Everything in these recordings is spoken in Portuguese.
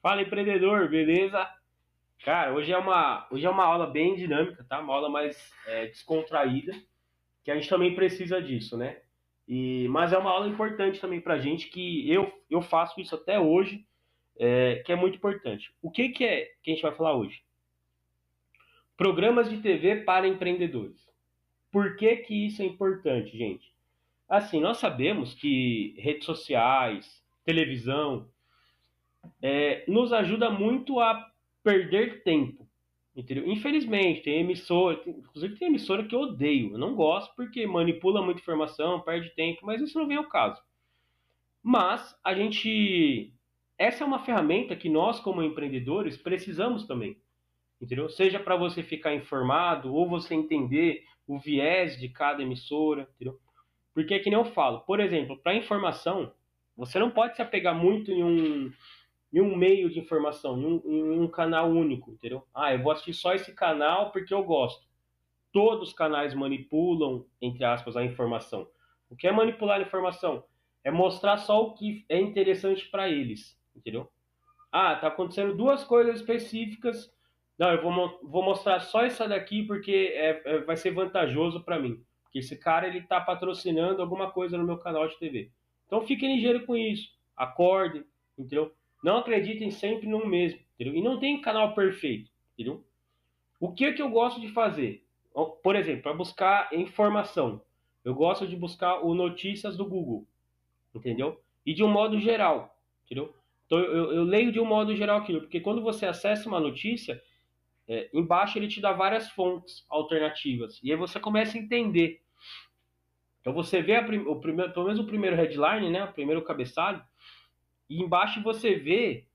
Fala, empreendedor, beleza? Cara, hoje é uma aula bem dinâmica, tá? Uma aula mais descontraída, que a gente também precisa disso, né? Mas é uma aula importante também pra gente, que eu faço isso até hoje, que é muito importante. O que que é que a gente vai falar hoje? Programas de TV para empreendedores. Por que que isso é importante, gente? Assim, nós sabemos que redes sociais, televisão, nos ajuda muito a perder tempo. Entendeu? Infelizmente, inclusive tem emissora que eu odeio, eu não gosto porque manipula muita informação, perde tempo, mas isso não vem ao caso. Mas essa é uma ferramenta que nós como empreendedores precisamos também, entendeu? Seja para você ficar informado ou você entender o viés de cada emissora, entendeu? Porque é que nem eu falo, por exemplo, para informação, você não pode se apegar muito em um meio de informação, em um canal único, entendeu? Ah, eu vou assistir só esse canal porque eu gosto. Todos os canais manipulam, entre aspas, a informação. O que é manipular a informação? É mostrar só o que é interessante para eles, entendeu? Ah, tá acontecendo duas coisas específicas. Não, eu vou mostrar só essa daqui porque vai ser vantajoso para mim. Porque esse cara ele tá patrocinando alguma coisa no meu canal de TV. Então fiquem ligeiros com isso. Acordem, entendeu? Não acreditem sempre no mesmo, entendeu? E não tem canal perfeito, entendeu? O que é que eu gosto de fazer? Por exemplo, para buscar informação, eu gosto de buscar o notícias do Google, entendeu? E de um modo geral, entendeu? Então eu leio de um modo geral aquilo, porque quando você acessa uma notícia, embaixo ele te dá várias fontes alternativas, e aí você começa a entender. Então você vê o primeiro, pelo menos o primeiro headline, né, o primeiro cabeçalho, e embaixo você vê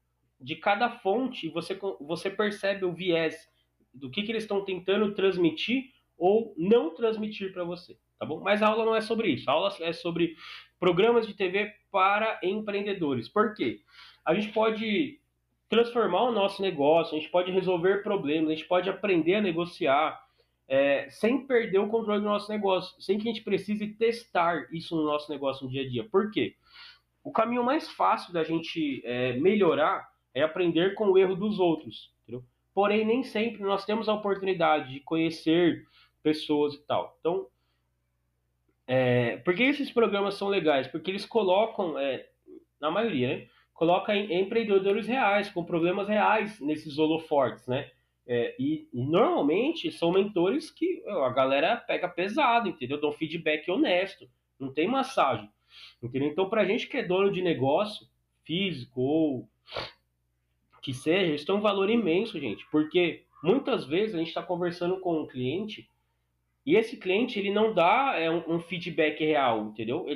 de cada fonte, você percebe o viés do que eles estão tentando transmitir ou não transmitir para você, tá bom? Mas a aula não é sobre isso. A aula é sobre programas de TV para empreendedores. Por quê? A gente pode transformar o nosso negócio, a gente pode resolver problemas, a gente pode aprender a negociar, sem perder o controle do nosso negócio, sem que a gente precise testar isso no nosso negócio no dia a dia. Por quê? O caminho mais fácil da gente melhorar é aprender com o erro dos outros, entendeu? Porém, nem sempre nós temos a oportunidade de conhecer pessoas e tal. Então, por que esses programas são legais? Porque eles colocam, na maioria, né? Coloca empreendedores reais, com problemas reais nesses holofortes, né? E normalmente são mentores que a galera pega pesado, entendeu? Dão feedback honesto, não tem massagem, entendeu? Então, pra gente que é dono de negócio, físico ou que seja, isso tem um valor imenso, gente, porque muitas vezes a gente está conversando com um cliente e esse cliente ele não dá um feedback real, entendeu?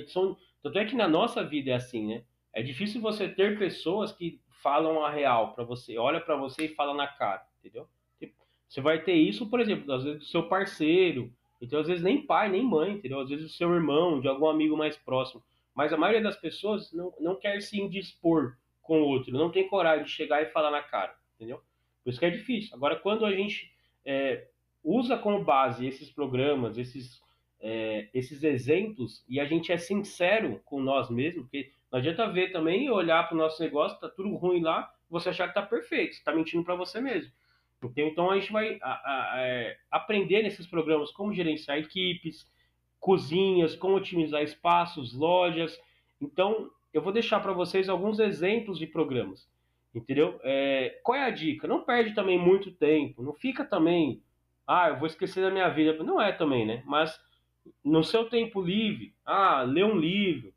Tanto é que na nossa vida é assim, né? É difícil você ter pessoas que falam a real para você, olha para você e fala na cara, entendeu? Você vai ter isso, por exemplo, às vezes do seu parceiro, então às vezes nem pai, nem mãe, entendeu? Às vezes do seu irmão, de algum amigo mais próximo. Mas a maioria das pessoas não quer se indispor com o outro, não tem coragem de chegar e falar na cara, entendeu? Por isso que é difícil. Agora, quando a gente é, usa como base esses programas, esses exemplos, e a gente é sincero com nós mesmos, porque não adianta ver também e olhar para o nosso negócio, tá tudo ruim lá, você achar que tá perfeito, você tá mentindo para você mesmo. Então a gente vai aprender nesses programas como gerenciar equipes, cozinhas, como otimizar espaços, lojas. Então eu vou deixar para vocês alguns exemplos de programas, entendeu? Qual é a dica? Não perde também muito tempo, não fica também, eu vou esquecer da minha vida. Não é também, né? Mas no seu tempo livre, lê um livro,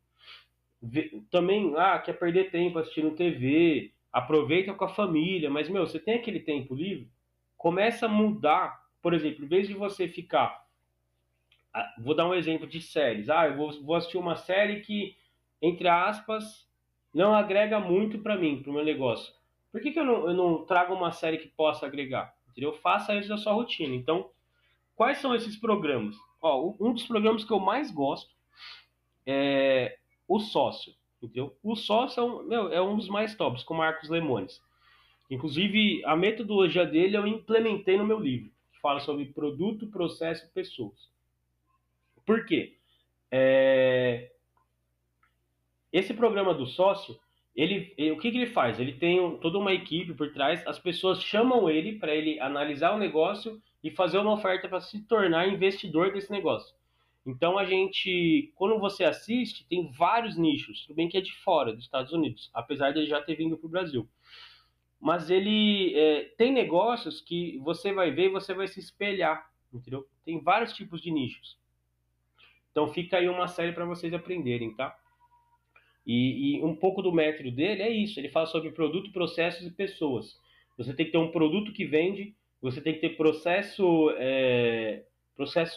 também, quer perder tempo assistindo TV, aproveita com a família, mas, meu, você tem aquele tempo livre, começa a mudar. Por exemplo, em vez de você ficar. Vou dar um exemplo de séries. Eu vou assistir uma série que, entre aspas, não agrega muito para mim, para o meu negócio. Por que eu não trago uma série que possa agregar? Entendeu? Faça isso da sua rotina. Então, quais são esses programas? Um dos programas que eu mais gosto é o Sócio, entendeu? O Sócio é um dos mais tops, com Marcos Lemones. Inclusive, a metodologia dele eu implementei no meu livro, que fala sobre produto, processo e pessoas. Por quê? Esse programa do sócio, O que que ele faz? Ele tem toda uma equipe por trás, as pessoas chamam ele para ele analisar o negócio e fazer uma oferta para se tornar investidor desse negócio. Então a gente, quando você assiste, tem vários nichos, tudo bem que é de fora dos Estados Unidos, apesar de ele já ter vindo para o Brasil. Mas ele tem negócios que você vai ver e você vai se espelhar, entendeu? Tem vários tipos de nichos. Então fica aí uma série para vocês aprenderem, tá? E um pouco do método dele é isso. Ele fala sobre produto, processos e pessoas. Você tem que ter um produto que vende, você tem que ter processo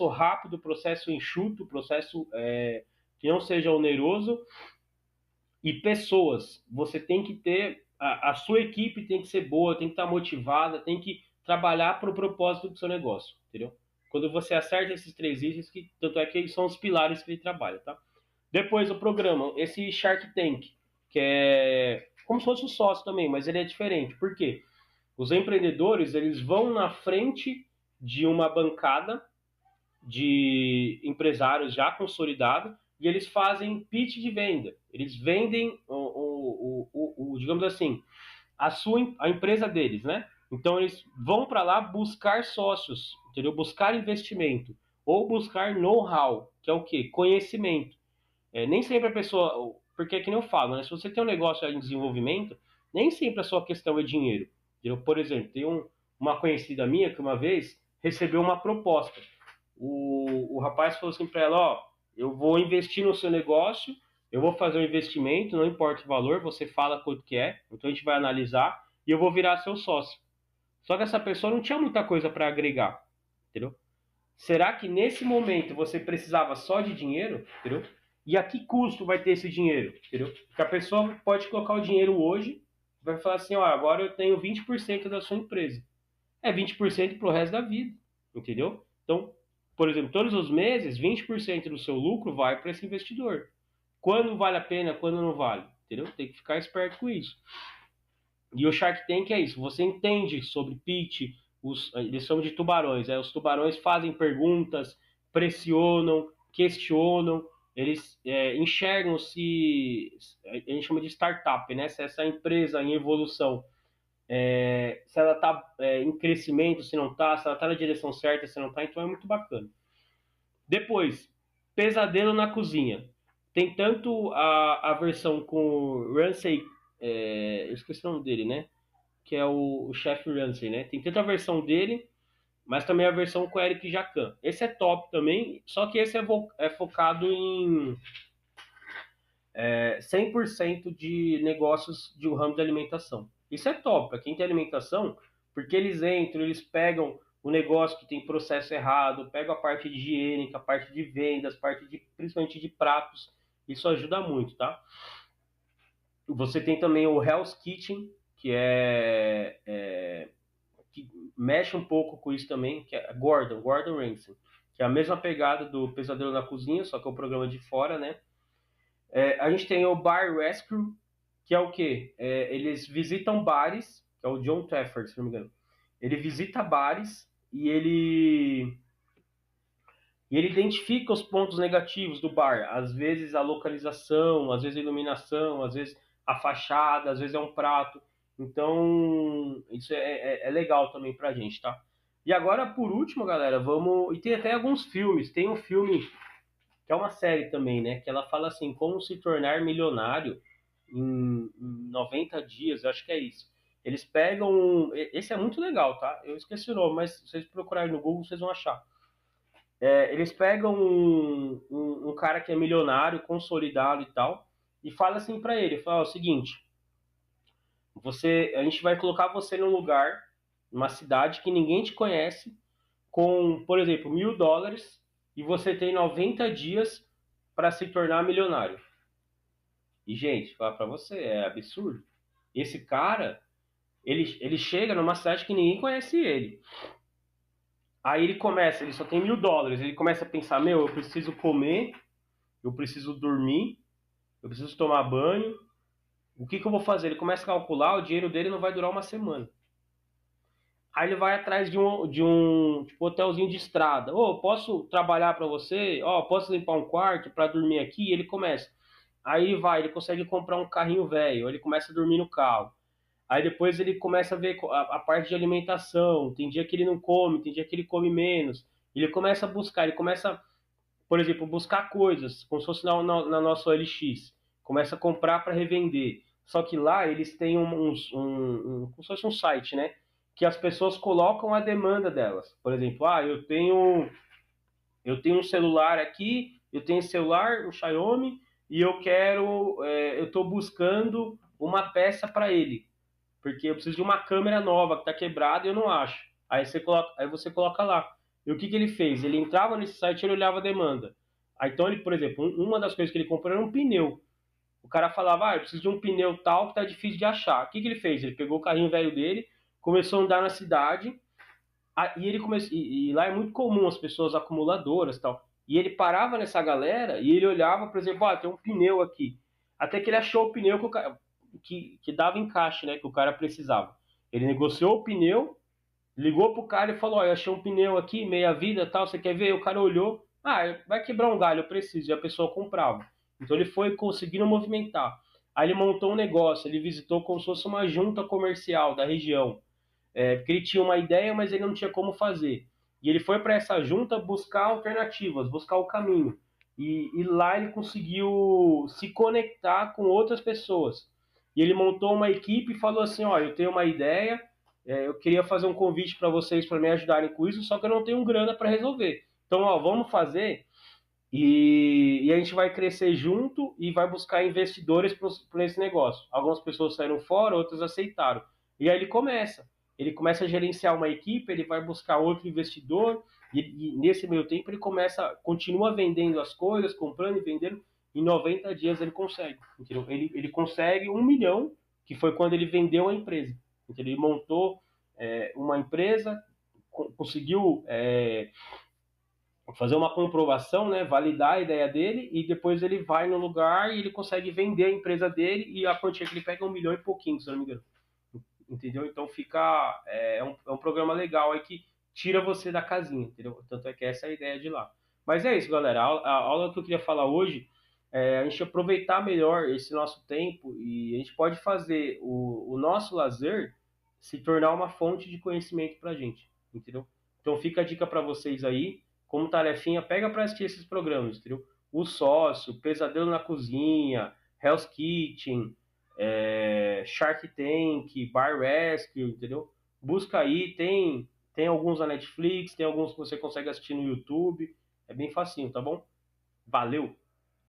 rápido, processo enxuto, processo que não seja oneroso e pessoas. Você tem que ter a sua equipe tem que ser boa, tem que estar motivada, tem que trabalhar para o propósito do seu negócio, entendeu? Quando você acerta esses três itens, que tanto é que eles são os pilares que ele trabalha, tá? Depois o programa, esse Shark Tank, que é como se fosse um sócio também, mas ele é diferente. Por quê? Os empreendedores, eles vão na frente de uma bancada de empresários já consolidados e eles fazem pitch de venda. Eles vendem digamos assim, a empresa deles, né? Então eles vão para lá buscar sócios, entendeu? Buscar investimento ou buscar know-how, que é o quê? Conhecimento. Nem sempre a pessoa. Porque é que nem eu falo, né? Se você tem um negócio em desenvolvimento, nem sempre a sua questão é dinheiro. Entendeu? Por exemplo, tem uma conhecida minha que uma vez recebeu uma proposta. O rapaz falou assim para ela: Ó, eu vou investir no seu negócio, eu vou fazer um investimento, não importa o valor, você fala quanto que é, então a gente vai analisar e eu vou virar seu sócio. Só que essa pessoa não tinha muita coisa para agregar, entendeu? Será que nesse momento você precisava só de dinheiro, entendeu? E a que custo vai ter esse dinheiro, entendeu? Porque a pessoa pode colocar o dinheiro hoje, vai falar assim, ó, agora eu tenho 20% da sua empresa. É 20% para o resto da vida, entendeu? Então, por exemplo, todos os meses, 20% do seu lucro vai para esse investidor. Quando vale a pena, quando não vale, entendeu? Tem que ficar esperto com isso. E o Shark Tank é isso. Você entende sobre pitch, eles chamam de tubarões. Os tubarões fazem perguntas, pressionam, questionam, eles enxergam se. A gente chama de startup, né? Se essa empresa em evolução, se ela está em crescimento, se não está, se ela está na direção certa, se não está, então é muito bacana. Depois, Pesadelo na Cozinha. Tem tanto a versão com o Ramsay, eu esqueci o nome dele, né? Que é o chefe Ramsay, né? Tem tanto a versão dele, mas também a versão com o Eric Jacan. Esse é top também, só que esse é focado em 100% de negócios de um ramo de alimentação. Isso é top para quem tem alimentação, porque eles entram, eles pegam o negócio que tem processo errado, pegam a parte de higiênica, a parte de vendas, parte de principalmente de pratos. Isso ajuda muito, tá? Você tem também o Hell's Kitchen, que que mexe um pouco com isso também, que é Gordon Ramsay, que é a mesma pegada do Pesadelo na Cozinha, só que é o programa de fora, né? A gente tem o Bar Rescue, que é o quê? Eles visitam bares, que é o John Trafford, se não me engano. Ele visita bares e ele identifica os pontos negativos do bar. Às vezes a localização, às vezes a iluminação, às vezes a fachada, às vezes é um prato. Então, isso é legal também pra gente, tá? E agora, por último, galera, vamos. E tem até alguns filmes. Tem um filme que é uma série também, né? Que ela fala assim, como se tornar milionário em 90 dias, eu acho que é isso. Eles pegam. Esse é muito legal, tá? Eu esqueci o nome, mas se vocês procurarem no Google, vocês vão achar. Eles pegam um cara que é milionário, consolidado e tal, e fala assim pra ele, fala, ó, o seguinte, a gente vai colocar você num lugar, numa cidade que ninguém te conhece, com, por exemplo, $1.000, e você tem 90 dias para se tornar milionário. E, gente, falar pra você, é absurdo. Esse cara, ele chega numa cidade que ninguém conhece ele. Aí ele só tem $1.000, ele começa a pensar, meu, eu preciso comer, eu preciso dormir, eu preciso tomar banho, o que que eu vou fazer? Ele começa a calcular, o dinheiro dele não vai durar uma semana. Aí ele vai atrás de um tipo, hotelzinho de estrada. Ô, posso trabalhar para você? Ó, posso limpar um quarto para dormir aqui? E ele começa. Aí vai, ele consegue comprar um carrinho velho, ele começa a dormir no carro. Aí depois ele começa a ver a parte de alimentação. Tem dia que ele não come, tem dia que ele come menos. Ele começa a buscar, ele começa, por exemplo, buscar coisas, como se fosse na nossa OLX. Começa a comprar para revender. Só que lá eles têm como se fosse um site, né? Que as pessoas colocam a demanda delas. Por exemplo, eu tenho um celular aqui, eu tenho um celular, um Xiaomi, e eu estou buscando uma peça para ele, porque eu preciso de uma câmera nova que está quebrada e eu não acho. Aí você coloca lá. E o que ele fez? Ele entrava nesse site e ele olhava a demanda. Aí, então ele, por exemplo, uma das coisas que ele comprou era um pneu. O cara falava, eu preciso de um pneu tal que tá difícil de achar. O que ele fez? Ele pegou o carrinho velho dele, começou a andar na cidade. E ele começou, e lá é muito comum as pessoas acumuladoras e tal. E ele parava nessa galera e ele olhava, por exemplo, tem um pneu aqui. Até que ele achou o pneu que dava encaixe, né? Que o cara precisava. Ele negociou o pneu, ligou pro cara e falou: eu achei um pneu aqui, meia vida tal, você quer ver? O cara olhou, vai quebrar um galho, eu preciso. E a pessoa comprava. Então ele foi conseguindo movimentar. Aí ele montou um negócio, ele visitou como se fosse uma junta comercial da região, porque ele tinha uma ideia, mas ele não tinha como fazer. E ele foi para essa junta buscar alternativas, buscar o caminho. E lá ele conseguiu se conectar com outras pessoas. E ele montou uma equipe e falou assim: eu tenho uma ideia, eu queria fazer um convite para vocês para me ajudarem com isso, só que eu não tenho grana para resolver. Então, vamos fazer e a gente vai crescer junto e vai buscar investidores para esse negócio. Algumas pessoas saíram fora, outras aceitaram. E aí ele começa a gerenciar uma equipe, ele vai buscar outro investidor e nesse meio tempo ele continua vendendo as coisas, comprando e vendendo. Em 90 dias ele consegue, entendeu? Ele consegue 1 milhão, que foi quando ele vendeu a empresa. Entendeu? Ele montou uma empresa, conseguiu fazer uma comprovação, né, validar a ideia dele e depois ele vai no lugar e ele consegue vender a empresa dele e a quantia que ele pega é 1 milhão e pouquinho, se eu não me engano. Entendeu? Então é um programa legal aí que tira você da casinha, entendeu? Tanto é que essa é a ideia de lá. Mas é isso, galera. A aula que eu queria falar hoje é a gente aproveitar melhor esse nosso tempo e a gente pode fazer o nosso lazer se tornar uma fonte de conhecimento pra gente, entendeu? Então fica a dica para vocês aí, como tarefinha, pega para assistir esses programas, entendeu? O Sócio, Pesadelo na Cozinha, Hell's Kitchen, Shark Tank, Bar Rescue, entendeu? Busca aí, tem alguns na Netflix, tem alguns que você consegue assistir no YouTube, é bem facinho, tá bom? Valeu!